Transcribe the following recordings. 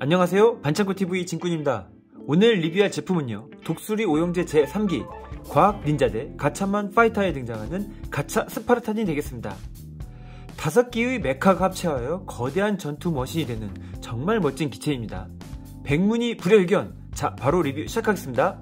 안녕하세요, 반창고TV 진꾼입니다. 오늘 리뷰할 제품은요, 독수리 오형제 제3기 과학 닌자대 가차만 파이터에 등장하는 가차 스파르탄이 되겠습니다. 5기의 메카가 합체하여 거대한 전투 머신이 되는 정말 멋진 기체입니다. 백문이 불여일견. 자, 바로 리뷰 시작하겠습니다.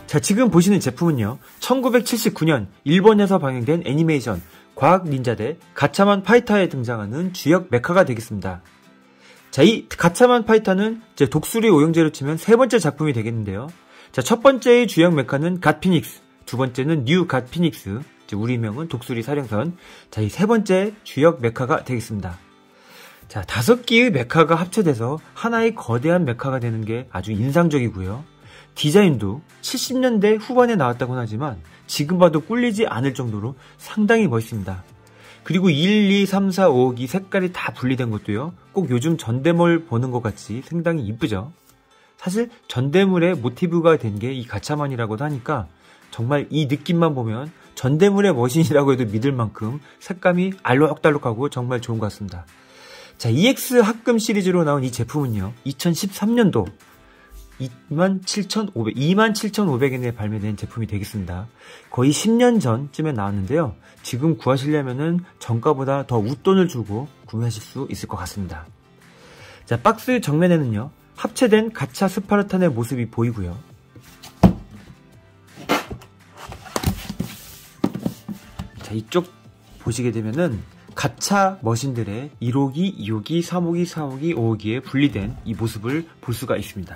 자, 지금 보시는 제품은요, 1979년 일본에서 방영된 애니메이션 과학 닌자대 가차만 파이터에 등장하는 주역 메카가 되겠습니다. 자, 이 가차만 파이터는 이제 독수리 오형제로 치면 세 번째 작품이 되겠는데요. 자, 첫 번째의 주역 메카는 갓 피닉스, 두 번째는 뉴 갓 피닉스, 우리명은 독수리 사령선. 자, 이 세 번째 주역 메카가 되겠습니다. 자, 5개의 메카가 합체돼서 하나의 거대한 메카가 되는 게 아주 인상적이고요. 디자인도 70년대 후반에 나왔다고는 하지만 지금 봐도 꿀리지 않을 정도로 상당히 멋있습니다. 그리고 1, 2, 3, 4, 5기 색깔이 다 분리된 것도요, 꼭 요즘 전대물 보는 것 같이 상당히 이쁘죠. 사실 전대물의 모티브가 된 게 이 가차만이라고도 하니까 정말 이 느낌만 보면 전대물의 머신이라고 해도 믿을 만큼 색감이 알록달록하고 정말 좋은 것 같습니다. 자, EX 합금 시리즈로 나온 이 제품은요, 2013년도 27,500엔에 발매된 제품이 되겠습니다. 거의 10년 전쯤에 나왔는데요. 지금 구하시려면은 정가보다 더 웃돈을 주고 구매하실 수 있을 것 같습니다. 자, 박스 정면에는요, 합체된 가차 스파르탄의 모습이 보이고요. 자, 이쪽 보시게 되면은 가차 머신들의 1호기, 2호기, 3호기, 4호기, 5호기에 분리된 이 모습을 볼 수가 있습니다.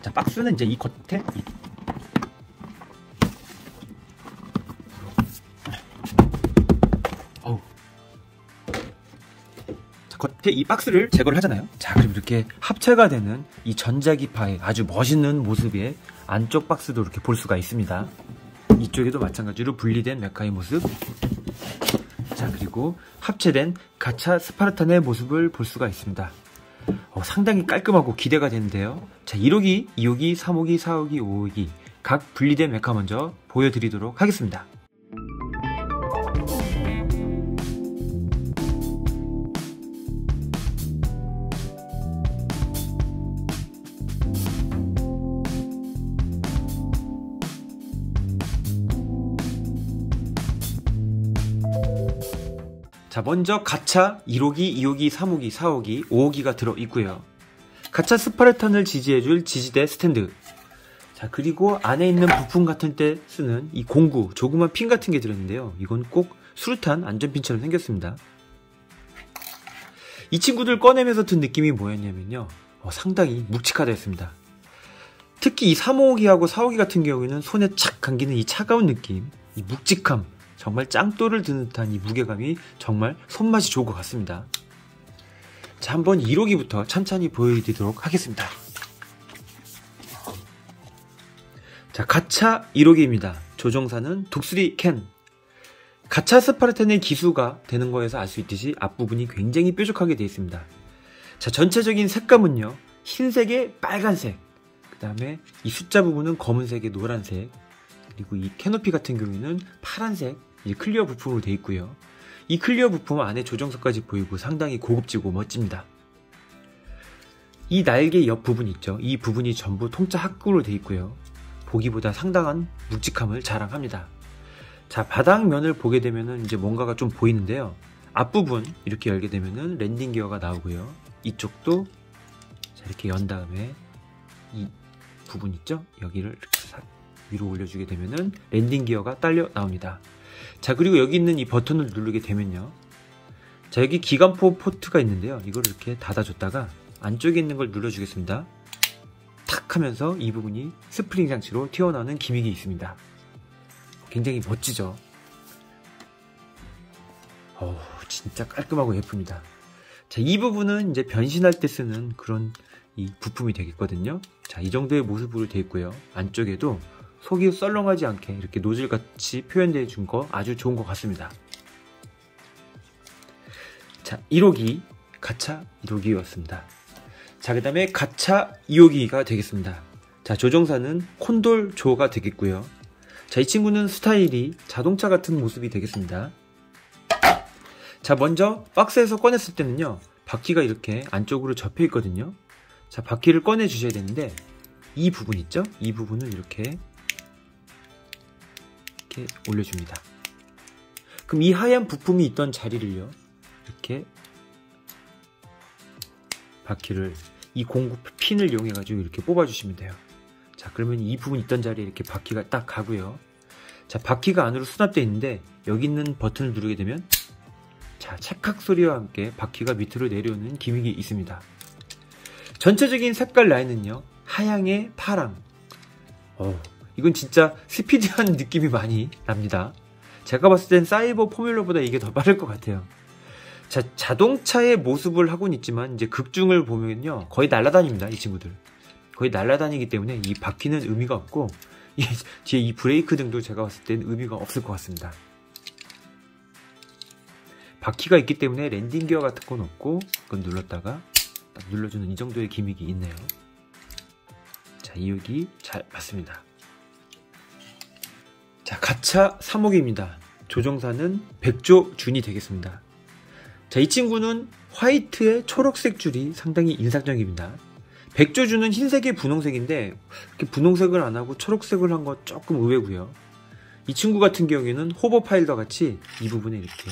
자, 박스는 이제 이 겉에 자, 겉에 이 박스를 제거를 하잖아요. 자, 그럼 이렇게 합체가 되는 이 전자기파의 아주 멋있는 모습의 안쪽 박스도 이렇게 볼 수가 있습니다. 이쪽에도 마찬가지로 분리된 메카의 모습. 자, 그리고 합체된 가차 스파르탄의 모습을 볼 수가 있습니다. 상당히 깔끔하고 기대가 되는데요. 자, 1호기, 2호기, 3호기, 4호기, 5호기 각 분리된 메카 먼저 보여드리도록 하겠습니다. 자, 먼저 가차 1호기, 2호기, 3호기, 4호기, 5호기가 들어있고요. 가차 스파르탄을 지지해줄 지지대 스탠드. 자, 그리고 안에 있는 부품 같은 때 쓰는 이 공구, 조그만 핀 같은 게 들어있는데요. 이건 꼭 수류탄 안전핀처럼 생겼습니다. 이 친구들 꺼내면서 든 느낌이 뭐였냐면요, 상당히 묵직하다였습니다. 특히 이 3호기하고 4호기 같은 경우에는 손에 착 감기는 이 차가운 느낌, 이 묵직함, 정말 짱돌을 드는 듯한 이 무게감이 정말 손맛이 좋은 것 같습니다. 자, 한번 1호기부터 천천히 보여드리도록 하겠습니다. 자, 가차 1호기입니다. 조종사는 독수리 켄. 가차 스파르탄의 기수가 되는 거에서 알 수 있듯이 앞부분이 굉장히 뾰족하게 되어 있습니다. 자, 전체적인 색감은요, 흰색에 빨간색, 그 다음에 이 숫자 부분은 검은색에 노란색, 그리고 이 캐노피 같은 경우에는 파란색, 이 클리어 부품으로 되어 있고요. 이 클리어 부품 안에 조정석까지 보이고 상당히 고급지고 멋집니다. 이 날개 옆 부분 있죠. 이 부분이 전부 통짜 합금으로 되어 있고요. 보기보다 상당한 묵직함을 자랑합니다. 자, 바닥면을 보게 되면은 이제 뭔가가 좀 보이는데요. 앞부분 이렇게 열게 되면은 랜딩 기어가 나오고요. 이쪽도 자, 이렇게 연 다음에 이 부분 있죠. 여기를 이렇게 위로 올려주게 되면은 랜딩 기어가 딸려 나옵니다. 자, 그리고 여기 있는 이 버튼을 누르게 되면요, 자, 여기 기관포 포트가 있는데요. 이걸 이렇게 닫아줬다가 안쪽에 있는 걸 눌러주겠습니다. 탁 하면서 이 부분이 스프링 장치로 튀어나오는 기믹이 있습니다. 굉장히 멋지죠. 진짜 깔끔하고 예쁩니다. 자, 이 부분은 이제 변신할 때 쓰는 그런 이 부품이 되겠거든요. 자, 이 정도의 모습으로 되어 있고요. 안쪽에도 속이 썰렁하지 않게 이렇게 노즐같이 표현되어 준 거 아주 좋은 것 같습니다. 자, 1호기 가차 1호기였습니다. 자, 그 다음에 가차 2호기가 되겠습니다. 자, 조종사는 콘돌 조가 되겠고요. 자, 이 친구는 스타일이 자동차 같은 모습이 되겠습니다. 자, 먼저 박스에서 꺼냈을 때는요, 바퀴가 이렇게 안쪽으로 접혀 있거든요. 자, 바퀴를 꺼내 주셔야 되는데, 이 부분 있죠? 이 부분을 이렇게 올려줍니다. 그럼 이 하얀 부품이 있던 자리를요, 이렇게 바퀴를 이 공구 핀을 이용해 가지고 이렇게 뽑아 주시면 돼요. 자, 그러면 이 부분 있던 자리에 이렇게 바퀴가 딱 가고요. 자, 바퀴가 안으로 수납되어 있는데 여기 있는 버튼을 누르게 되면, 자, 찰칵 소리와 함께 바퀴가 밑으로 내려오는 기믹이 있습니다. 전체적인 색깔 라인은요, 하양에 파랑. 이건 진짜 스피디한 느낌이 많이 납니다. 제가 봤을 땐 사이버 포뮬러보다 이게 더 빠를 것 같아요. 자, 자동차의 모습을 하고는 있지만 이제 극중을 보면요, 거의 날아다닙니다. 이 친구들 거의 날아다니기 때문에 이 바퀴는 의미가 없고, 뒤에 이 브레이크 등도 제가 봤을 땐 의미가 없을 것 같습니다. 바퀴가 있기 때문에 랜딩 기어 같은 건 없고, 그건 눌렀다가 딱 눌러주는 이 정도의 기믹이 있네요. 자, 2호기 잘 맞습니다. 자, 가차 3호기입니다. 조종사는 백조 준이 되겠습니다. 자, 이 친구는 화이트의 초록색 줄이 상당히 인상적입니다. 백조준은 흰색에 분홍색인데 이렇게 분홍색을 안 하고 초록색을 한 거 조금 의외고요. 이 친구 같은 경우에는 호버 파일과 같이 이 부분에 이렇게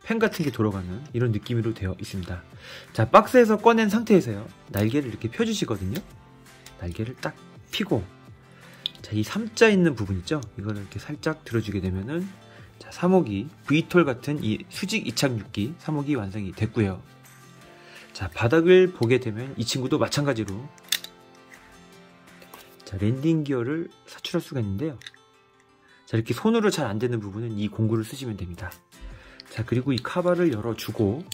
펜 같은 게 돌아가는 이런 느낌으로 되어 있습니다. 자, 박스에서 꺼낸 상태에서요, 날개를 이렇게 펴주시거든요. 날개를 딱 펴고, 자, 이 3자 있는 부분 있죠? 이거를 이렇게 살짝 들어주게 되면은, 자, 3호기 V톨 같은 이 수직 이착륙기 3호기 완성이 됐고요. 자, 바닥을 보게 되면 이 친구도 마찬가지로, 자, 랜딩 기어를 사출할 수가 있는데요. 자, 이렇게 손으로 잘 안 되는 부분은 이 공구를 쓰시면 됩니다. 자, 그리고 이 카바를 열어주고,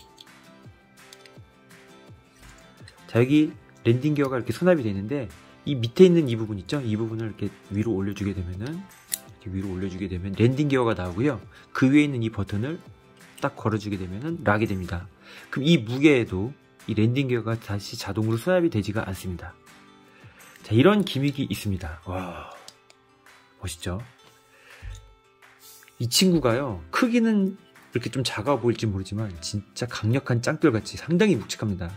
자, 여기 랜딩 기어가 이렇게 수납이 되는데, 이 밑에 있는 이 부분 있죠? 이 부분을 이렇게 위로 올려주게 되면은, 이렇게 위로 올려주게 되면 랜딩 기어가 나오고요. 그 위에 있는 이 버튼을 딱 걸어주게 되면은 락이 됩니다. 그럼 이 무게에도 이 랜딩 기어가 다시 자동으로 수납이 되지가 않습니다. 자, 이런 기믹이 있습니다. 와, 멋있죠? 이 친구가요, 크기는 이렇게 좀 작아 보일지 모르지만 진짜 강력한 짱돌같이 상당히 묵직합니다.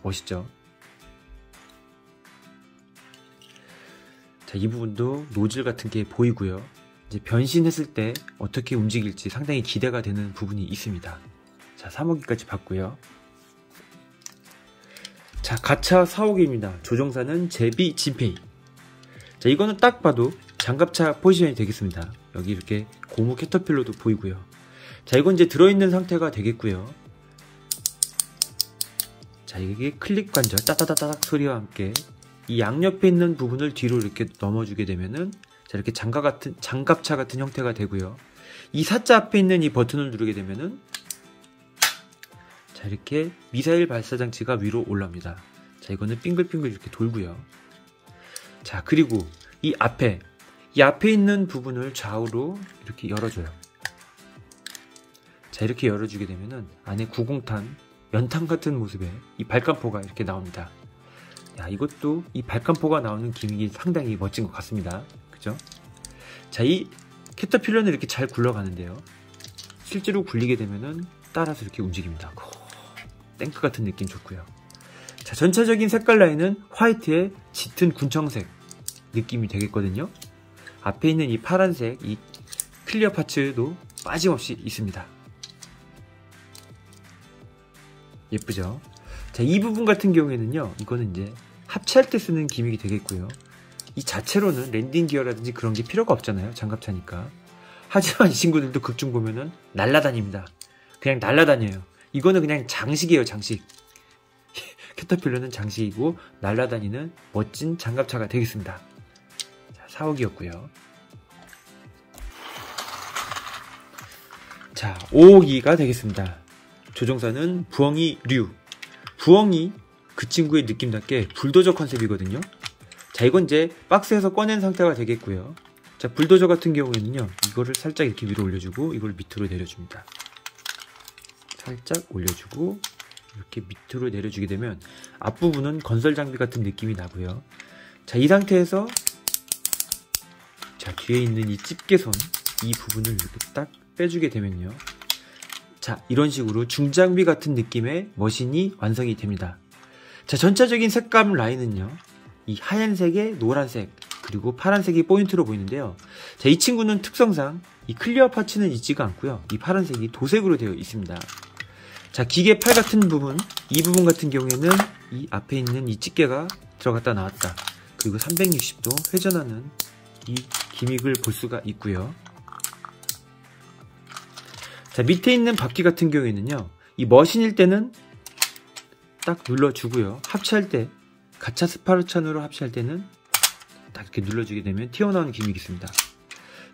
멋있죠? 자, 이 부분도 노즐 같은 게 보이고요. 이제 변신했을 때 어떻게 움직일지 상당히 기대가 되는 부분이 있습니다. 자, 3호기까지 봤고요. 자, 가차 4호기입니다. 조종사는 제비 진페이. 자, 이거는 딱 봐도 장갑차 포지션이 되겠습니다. 여기 이렇게 고무 캐터필러도 보이고요. 자, 이건 이제 들어있는 상태가 되겠고요. 자, 이게 클릭 관절 따다다닥 소리와 함께 이 양옆에 있는 부분을 뒤로 이렇게 넘어주게 되면은, 자, 이렇게 장갑차 같은 형태가 되고요. 이 사자 앞에 있는 이 버튼을 누르게 되면은, 자, 이렇게 미사일 발사 장치가 위로 올라옵니다. 자, 이거는 빙글빙글 이렇게 돌고요. 자, 그리고 이 앞에 있는 부분을 좌우로 이렇게 열어줘요. 자, 이렇게 열어주게 되면은 안에 90탄 연탄 같은 모습의 이 발칸포가 이렇게 나옵니다. 야, 이것도 이 발칸포가 나오는 기믹이 상당히 멋진 것 같습니다. 그죠? 자, 이 캐터필러는 이렇게 잘 굴러가는데요. 실제로 굴리게 되면은 따라서 이렇게 움직입니다. 탱크 같은 느낌 좋고요. 자, 전체적인 색깔 라인은 화이트의 짙은 군청색 느낌이 되겠거든요. 앞에 있는 이 파란색, 이 클리어 파츠도 빠짐없이 있습니다. 예쁘죠? 자, 이 부분 같은 경우에는요, 이거는 이제 합체할 때 쓰는 기믹이 되겠고요. 이 자체로는 랜딩 기어라든지 그런 게 필요가 없잖아요. 장갑차니까. 하지만 이 친구들도 극중 보면은 날라다닙니다. 그냥 날라다녀요. 이거는 그냥 장식이에요, 장식. 캐터필러는 장식이고 날라다니는 멋진 장갑차가 되겠습니다. 자, 4호기였고요. 자, 5호기가 되겠습니다. 조종사는 부엉이 류. 부엉이 그 친구의 느낌답게 불도저 컨셉이거든요. 자, 이건 이제 박스에서 꺼낸 상태가 되겠고요. 자, 불도저 같은 경우에는요, 이거를 살짝 이렇게 위로 올려주고 이걸 밑으로 내려줍니다. 살짝 올려주고 이렇게 밑으로 내려주게 되면 앞부분은 건설 장비 같은 느낌이 나고요. 자, 이 상태에서 자, 뒤에 있는 이 집게손 이 부분을 이렇게 딱 빼주게 되면요. 자, 이런 식으로 중장비 같은 느낌의 머신이 완성이 됩니다. 자, 전체적인 색감 라인은요. 이 하얀색에 노란색 그리고 파란색이 포인트로 보이는데요. 자, 이 친구는 특성상 이 클리어 파츠는 있지가 않고요. 이 파란색이 도색으로 되어 있습니다. 자, 기계 팔 같은 부분, 이 부분 같은 경우에는 이 앞에 있는 이 집게가 들어갔다 나왔다. 그리고 360도 회전하는 이 기믹을 볼 수가 있고요. 자, 밑에 있는 바퀴 같은 경우에는요. 이 머신일 때는 딱 눌러주고요. 합체할 때, 가차 스파르탄으로 합체할 때는 딱 이렇게 눌러주게 되면 튀어나오는 기믹이 있습니다.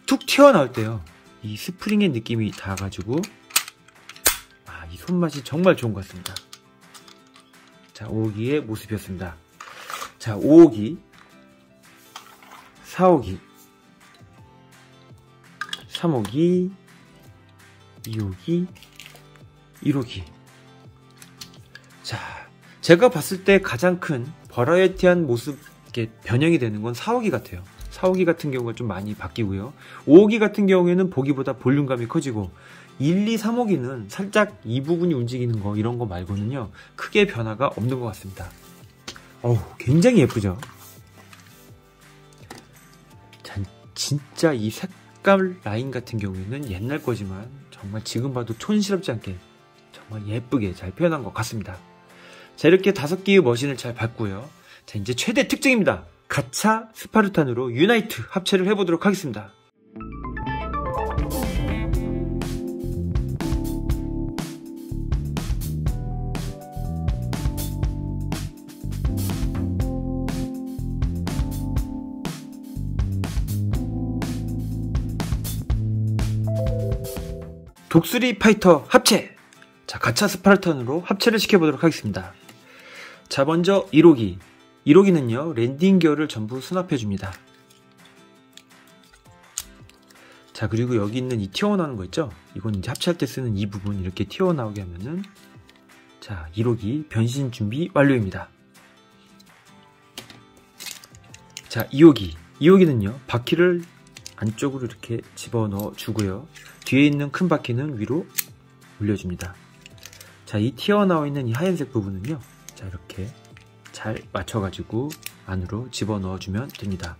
툭 튀어나올 때요. 이 스프링의 느낌이 닿아가지고 이 손맛이 정말 좋은 것 같습니다. 자, 5호기의 모습이었습니다. 자, 5호기, 4호기, 3호기, 2호기, 1호기. 자, 제가 봤을 때 가장 큰 버라이어티한 모습, 이렇게 변형이 되는 건 4호기 같아요. 4호기 같은 경우가 좀 많이 바뀌고요. 5호기 같은 경우에는 보기보다 볼륨감이 커지고 1, 2, 3호기는 살짝 이 부분이 움직이는 거 이런 거 말고는요 크게 변화가 없는 것 같습니다. 굉장히 예쁘죠? 자, 진짜 이 색깔 라인 같은 경우에는 옛날 거지만 정말 지금 봐도 촌스럽지 않게 정말 예쁘게 잘 표현한 것 같습니다. 자, 이렇게 5개의 머신을 잘 봤고요. 자, 이제 최대 특징입니다. 가차 스파르탄으로 유나이트 합체를 해보도록 하겠습니다. 독수리 파이터 합체! 자, 가차 스파르탄으로 합체를 시켜보도록 하겠습니다. 자, 먼저 1호기. 1호기는요, 랜딩 기어를 전부 수납해줍니다. 자, 그리고 여기 있는 이 튀어나오는 거 있죠? 이건 이제 합체할 때 쓰는 이 부분 이렇게 튀어나오게 하면은, 자, 1호기 변신 준비 완료입니다. 자, 2호기. 2호기는요, 바퀴를 안쪽으로 이렇게 집어넣어 주고요. 뒤에 있는 큰 바퀴는 위로 올려줍니다. 자, 이 튀어나와 있는 이 하얀색 부분은요, 자, 이렇게 잘 맞춰가지고 안으로 집어넣어주면 됩니다.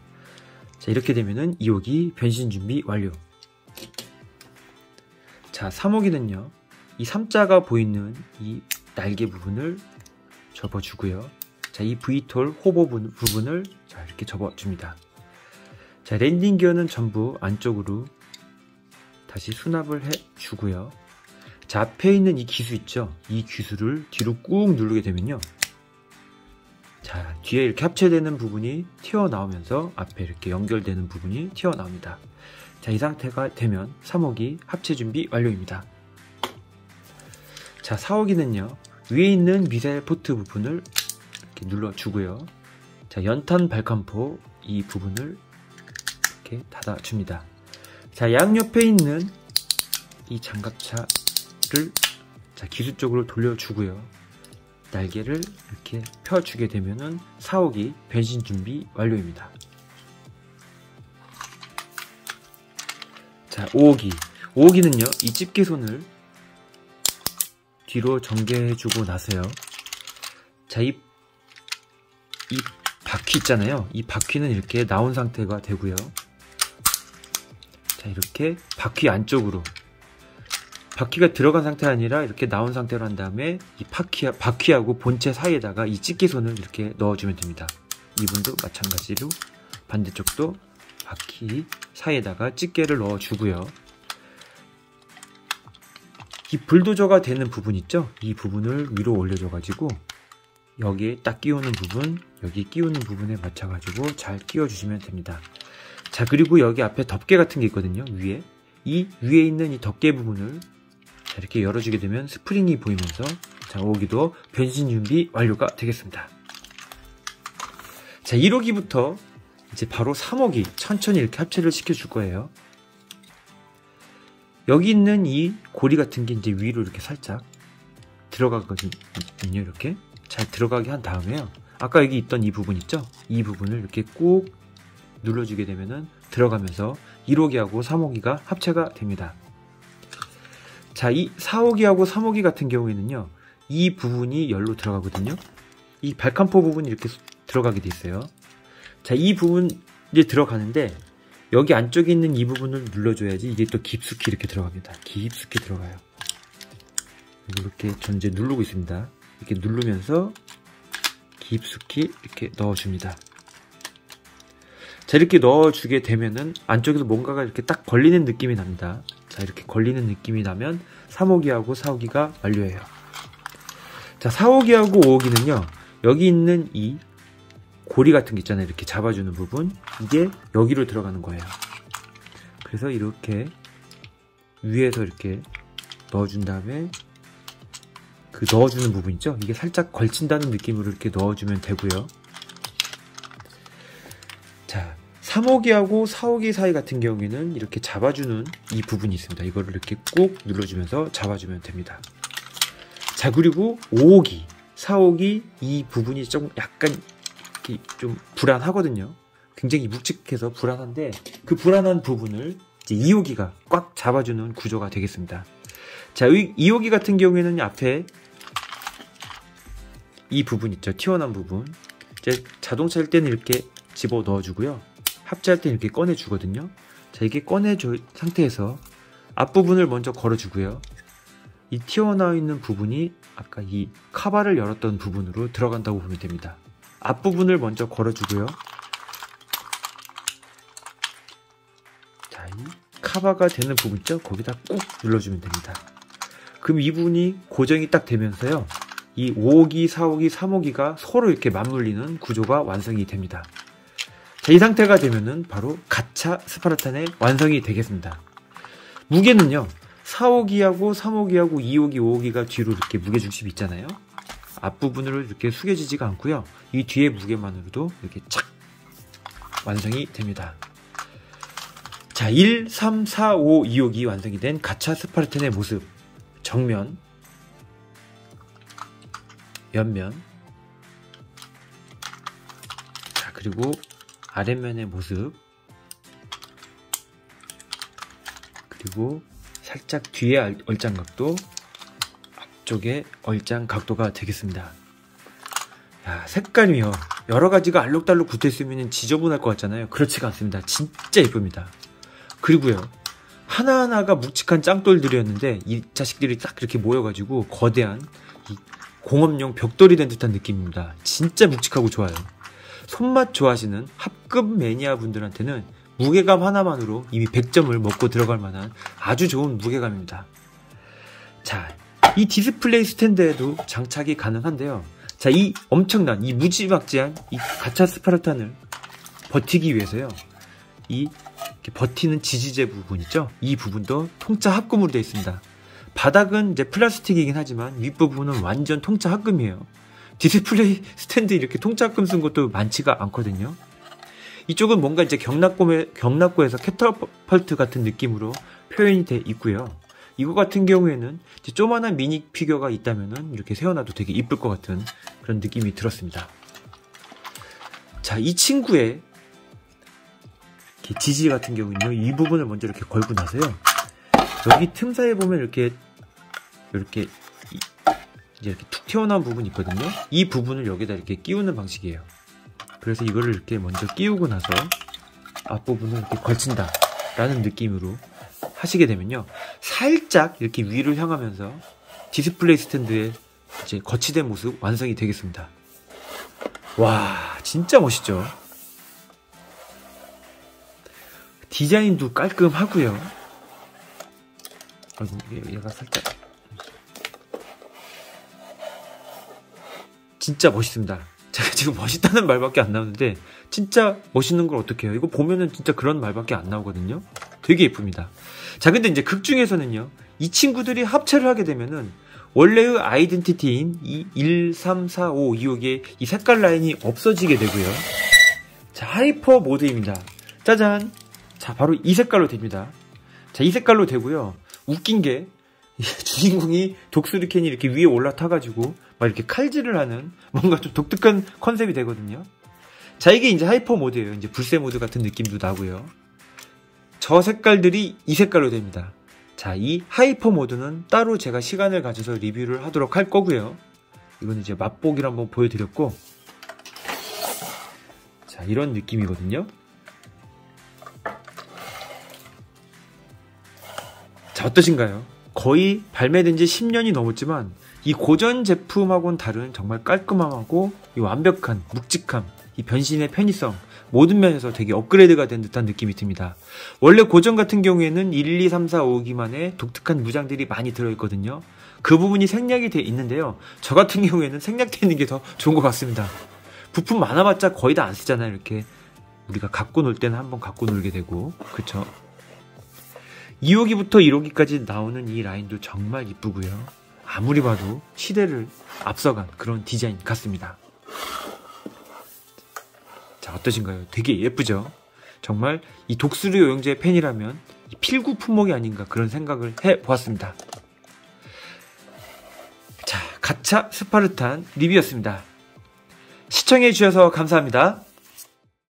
자, 이렇게 되면은 2호기 변신 준비 완료. 자, 3호기는요, 이 3자가 보이는 이 날개 부분을 접어주고요. 자, 이 V톨 호보 부분을 자, 이렇게 접어줍니다. 자, 랜딩 기어는 전부 안쪽으로 다시 수납을 해주고요. 자, 앞에 있는 이 기수 있죠? 이 기수를 뒤로 꾹 누르게 되면요. 자, 뒤에 이렇게 합체되는 부분이 튀어나오면서 앞에 이렇게 연결되는 부분이 튀어나옵니다. 자, 이 상태가 되면 3호기 합체 준비 완료입니다. 자, 4호기는요. 위에 있는 미사일 포트 부분을 이렇게 눌러주고요. 자, 연탄 발칸포 이 부분을 이렇게 닫아줍니다. 자, 양옆에 있는 이 장갑차를 자, 기수 쪽으로 돌려주고요. 날개를 이렇게 펴주게 되면은 4호기 변신 준비 완료입니다. 자, 5호기. 5호기는요, 이 집게손을 뒤로 전개해주고 나서요. 자, 이 바퀴 있잖아요. 이 바퀴는 이렇게 나온 상태가 되고요. 자, 이렇게 바퀴 안쪽으로, 바퀴가 들어간 상태가 아니라 이렇게 나온 상태로 한 다음에 이 바퀴하고 본체 사이에다가 이 집게손을 이렇게 넣어주면 됩니다. 이분도 마찬가지로 반대쪽도 바퀴 사이에다가 집게를 넣어주고요. 이 불도저가 되는 부분 있죠? 이 부분을 위로 올려줘가지고 여기에 딱 끼우는 부분, 여기 끼우는 부분에 맞춰가지고 잘 끼워주시면 됩니다. 자, 그리고 여기 앞에 덮개 같은 게 있거든요. 위에. 이 위에 있는 이 덮개 부분을 자, 이렇게 열어주게 되면 스프링이 보이면서 자, 5호기도 변신 준비 완료가 되겠습니다. 자, 1호기부터 이제 바로 3호기 천천히 이렇게 합체를 시켜줄 거예요. 여기 있는 이 고리 같은 게 이제 위로 이렇게 살짝 들어가거든요. 이렇게 잘 들어가게 한 다음에요. 아까 여기 있던 이 부분 있죠? 이 부분을 이렇게 꾹 눌러주게 되면은 들어가면서 1호기하고 3호기가 합체가 됩니다. 자, 이 4호기하고 3호기 같은 경우에는요, 이 부분이 열로 들어가거든요. 이 발칸포 부분이 이렇게 들어가게 돼 있어요. 자, 이 부분이 들어가는데 여기 안쪽에 있는 이 부분을 눌러줘야지 이게 또 깊숙이 이렇게 들어갑니다. 깊숙이 들어가요. 이렇게 전 이제 누르고 있습니다. 이렇게 누르면서 깊숙이 이렇게 넣어줍니다. 자, 이렇게 넣어주게 되면은 안쪽에서 뭔가가 이렇게 딱 걸리는 느낌이 납니다. 자, 이렇게 걸리는 느낌이 나면 3호기하고 4호기가 완료예요. 자, 4호기하고 5호기는요, 여기 있는 이 고리 같은 게 있잖아요. 이렇게 잡아주는 부분, 이게 여기로 들어가는 거예요. 그래서 이렇게 위에서 이렇게 넣어준 다음에 그 넣어주는 부분 있죠? 이게 살짝 걸친다는 느낌으로 이렇게 넣어주면 되고요. 자, 3호기하고 4호기 사이 같은 경우에는 이렇게 잡아주는 이 부분이 있습니다. 이거를 이렇게 꾹 눌러주면서 잡아주면 됩니다. 자, 그리고 5호기, 4호기 이 부분이 좀 약간 좀 불안하거든요. 굉장히 묵직해서 불안한데 그 불안한 부분을 이제 2호기가 꽉 잡아주는 구조가 되겠습니다. 자, 2호기 같은 경우에는 앞에 이 부분 있죠. 튀어나온 부분. 이제 자동차일 때는 이렇게 집어 넣어주고요. 합체할 때는 이렇게 꺼내주거든요. 자, 이게 꺼내준 상태에서 앞부분을 먼저 걸어주고요. 이 튀어나와 있는 부분이 아까 이 카바를 열었던 부분으로 들어간다고 보면 됩니다. 앞부분을 먼저 걸어주고요. 자, 이 카바가 되는 부분 있죠? 거기다 꾹 눌러주면 됩니다. 그럼 이 부분이 고정이 딱 되면서요, 이 5호기, 4호기, 3호기가 서로 이렇게 맞물리는 구조가 완성이 됩니다. 자, 이 상태가 되면은 바로 가차 스파르탄의 완성이 되겠습니다. 무게는요, 4호기하고 3호기하고 2호기, 5호기가 뒤로 이렇게 무게중심이 있잖아요. 앞부분으로 이렇게 숙여지지가 않고요. 이 뒤에 무게만으로도 이렇게 착 완성이 됩니다. 자, 1, 3, 4, 5, 2호기 완성이 된 가차 스파르탄의 모습. 정면, 옆면, 자, 그리고 아랫면의 모습, 그리고 살짝 뒤에 얼짱각도, 앞쪽에 얼짱각도가 되겠습니다. 야, 색깔이요, 여러가지가 알록달록 붙어있으면 지저분할 것 같잖아요. 그렇지가 않습니다. 진짜 예쁩니다. 그리고요, 하나하나가 묵직한 짱돌들이었는데 이 자식들이 딱 이렇게 모여가지고 거대한 이 공업용 벽돌이 된 듯한 느낌입니다. 진짜 묵직하고 좋아요. 손맛 좋아하시는 합급 매니아 분들한테는 무게감 하나만으로 이미 100점을 먹고 들어갈 만한 아주 좋은 무게감입니다. 자, 이 디스플레이 스탠드에도 장착이 가능한데요. 자, 이 엄청난, 이 무지막지한 이 가차 스파르탄을 버티기 위해서요, 이 이렇게 버티는 지지제 부분 있죠? 이 부분도 통짜 합금으로 되어 있습니다. 바닥은 이제 플라스틱이긴 하지만 윗부분은 완전 통짜 합금이에요. 디스플레이 스탠드 이렇게 통짜 합금 쓴 것도 많지가 않거든요. 이쪽은 뭔가 이제 경락고에서 캐터펄트 같은 느낌으로 표현이 돼 있고요. 이거 같은 경우에는 이제 조만한 미니 피규어가 있다면은 이렇게 세워놔도 되게 이쁠 것 같은 그런 느낌이 들었습니다. 자, 이 친구의 지지 같은 경우는요, 이 부분을 먼저 이렇게 걸고 나서요, 여기 틈 사이에 보면 이렇게 이제 이렇게 툭 튀어나온 부분이 있거든요. 이 부분을 여기다 이렇게 끼우는 방식이에요. 그래서 이거를 이렇게 먼저 끼우고 나서 앞부분을 이렇게 걸친다 라는 느낌으로 하시게 되면요, 살짝 이렇게 위를 향하면서 디스플레이 스탠드의 이제 거치된 모습 완성이 되겠습니다. 와, 진짜 멋있죠? 디자인도 깔끔하고요. 아이고, 얘가 살짝 진짜 멋있습니다. 제가 지금 멋있다는 말밖에 안 나오는데 진짜 멋있는 걸 어떻게 해요? 이거 보면은 진짜 그런 말밖에 안 나오거든요. 되게 예쁩니다. 자, 근데 이제 극 중에서는요, 이 친구들이 합체를 하게 되면은 원래의 아이덴티티인 이 1, 3, 4, 5, 2호기의 이 색깔 라인이 없어지게 되고요. 자, 하이퍼 모드입니다. 짜잔! 자, 바로 이 색깔로 됩니다. 자, 이 색깔로 되고요. 웃긴 게 주인공이 독수리캔이 이렇게 위에 올라타가지고 막 이렇게 칼질을 하는 뭔가 좀 독특한 컨셉이 되거든요. 자, 이게 이제 하이퍼 모드예요. 이제 불새 모드 같은 느낌도 나고요. 저 색깔들이 이 색깔로 됩니다. 자, 이 하이퍼 모드는 따로 제가 시간을 가져서 리뷰를 하도록 할 거고요. 이건 이제 맛보기를 한번 보여드렸고, 자, 이런 느낌이거든요. 자, 어떠신가요? 거의 발매된 지 10년이 넘었지만 이 고전 제품하고는 다른 정말 깔끔함하고 이 완벽한 묵직함, 이 변신의 편의성, 모든 면에서 되게 업그레이드가 된 듯한 느낌이 듭니다. 원래 고전 같은 경우에는 1, 2, 3, 4, 5기만의 독특한 무장들이 많이 들어있거든요. 그 부분이 생략이 돼 있는데요. 저 같은 경우에는 생략되어 있는 게 더 좋은 것 같습니다. 부품 많아봤자 거의 다 안 쓰잖아요. 이렇게 우리가 갖고 놀 때는 한번 갖고 놀게 되고, 그쵸? 2호기부터 1호기까지 나오는 이 라인도 정말 이쁘고요. 아무리 봐도 시대를 앞서간 그런 디자인 같습니다. 자, 어떠신가요? 되게 예쁘죠? 정말 이 독수리 오영재의 팬이라면 이 필구 품목이 아닌가 그런 생각을 해보았습니다. 자, 가차 스파르탄 리뷰였습니다. 시청해주셔서 감사합니다.